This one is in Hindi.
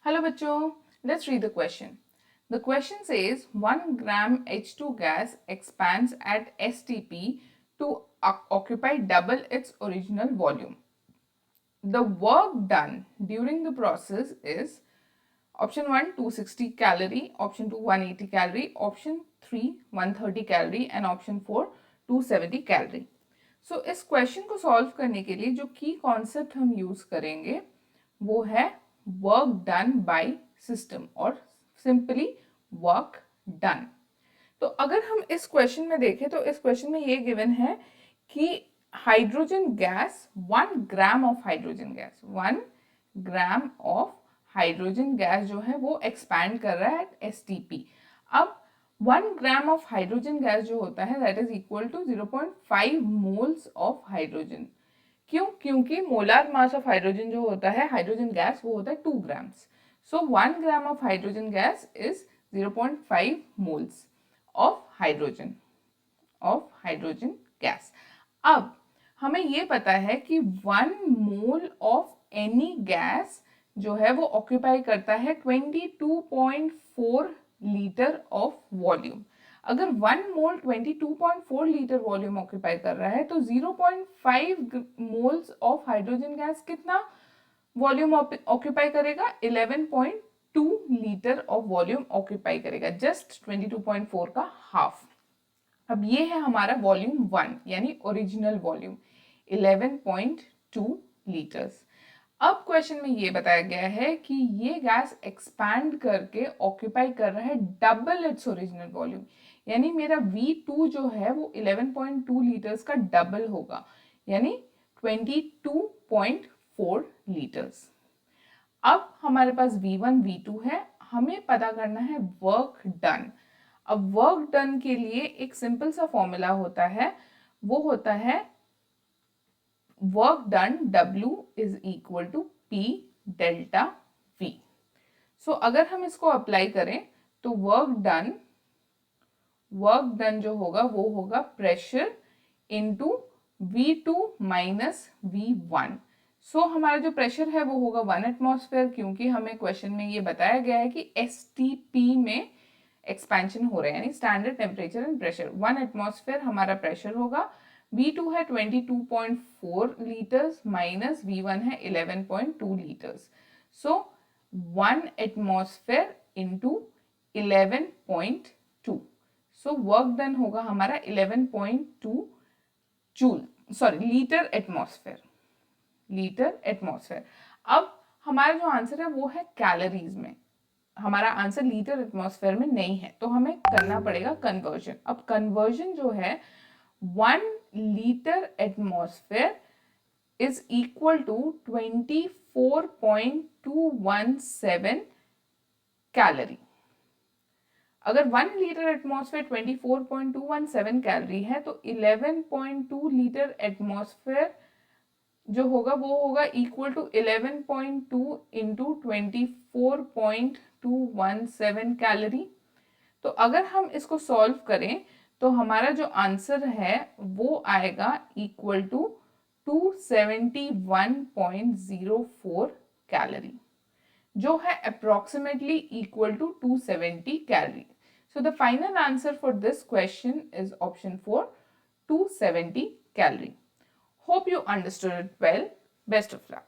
Hello bachcho, let's read the question. The question says 1 gram H2 gas expands at STP to occupy double its original volume. The work done during the process is option 1 260 calorie, option 2 180 calorie, option 3 130 calorie and option 4 270 calorie. So इस क्वेश्चन को सॉल्व करने के लिए जो की कॉन्सेप्ट हम यूज करेंगे वो है वर्क डन बाय सिस्टम और सिंपली वर्क डन। तो अगर हम इस क्वेश्चन में देखें तो इस क्वेश्चन में ये गिवन है कि hydrogen gas 1 gram of hydrogen gas 1 gram of hydrogen gas जो है वो एक्सपैंड कर रहा है एट एसटीपी। अब 1 ग्राम ऑफ हाइड्रोजन गैस जो होता है that is equal to 0.5 moles of hydrogen. क्यों? क्योंकि मोलार मास ऑफ हाइड्रोजन जो होता है हाइड्रोजन गैस वो होता है 2 grams. So 1 gram of hydrogen gas is 0.5 moles of hydrogen gas. अब हमें ये पता है कि 1 मोल ऑफ एनी गैस जो है वो ऑक्यूपाई करता है 22.4 लीटर ऑफ वॉल्यूम। अगर 1 मोल 22.4 लीटर वॉल्यूम ऑक्यूपाई कर रहा है तो 0.5 मोल्स ऑफ हाइड्रोजन गैस कितना वॉल्यूम ऑक्यूपाई करेगा? 11.2 लीटर ऑफ वॉल्यूम ऑक्यूपाई करेगा, जस्ट 22.4 का हाफ। अब ये है हमारा वॉल्यूम 1 यानी ओरिजिनल वॉल्यूम 11.2 लीटर्स। अब क्वेश्चन में ये बताया गया है कि ये गैस एक्सपैंड करके ऑक्यूपाई कर रहा है डबल इट्स ओरिजिनल वॉल्यूम, यानी मेरा V2 जो है वो 11.2 लीटर्स का डबल होगा यानी 22.4 लीटर्स। अब हमारे पास V1 V2 है, हमें पता करना है वर्क डन। अब वर्क डन के लिए एक सिंपल सा फॉर्मूला होता है, वो होता है work done W is equal to P delta V। So अगर हम इसको अप्लाई करें तो वर्क डन जो होगा वो होगा pressure into V2 minus V1। सो हमारा जो प्रेशर है वो होगा 1 एटमॉस्फेयर, क्योंकि हमें क्वेश्चन में ये बताया गया है कि STP में एक्सपेंशन हो रहा है यानी standard temperature and pressure. 1 atmosphere हमारा प्रेशर होगा, V2 है 22.4 लीटर्स माइनस V1 है 11.2 लीटर्स। सो 1 atmosphere into 11.2। So work done होगा हमारा 11.2 जूल लीटर एटमॉस्फेयर। अब हमारा जो आंसर है वो है कैलोरीज में, हमारा आंसर लीटर एटमॉस्फेयर में नहीं है, तो हमें करना पड़ेगा कन्वर्जन। अब कन्वर्जन जो है 1 litre atmosphere is equal to 24.217 calorie. अगर 1 लीटर एटमॉस्फेयर 24.217 कैलोरी है तो 11.2 लीटर एटमॉस्फेयर जो होगा वो होगा इक्वल टू 11.2 इंटू 24.217 कैलोरी। तो अगर हम इसको सॉल्व करें तो हमारा जो आंसर है वो आएगा इक्वल टू 271.04 कैलोरी, जो है approximately equal to 270 calorie. So the final answer for this question is option 4, 270 calorie. Hope you understood it well. Best of luck.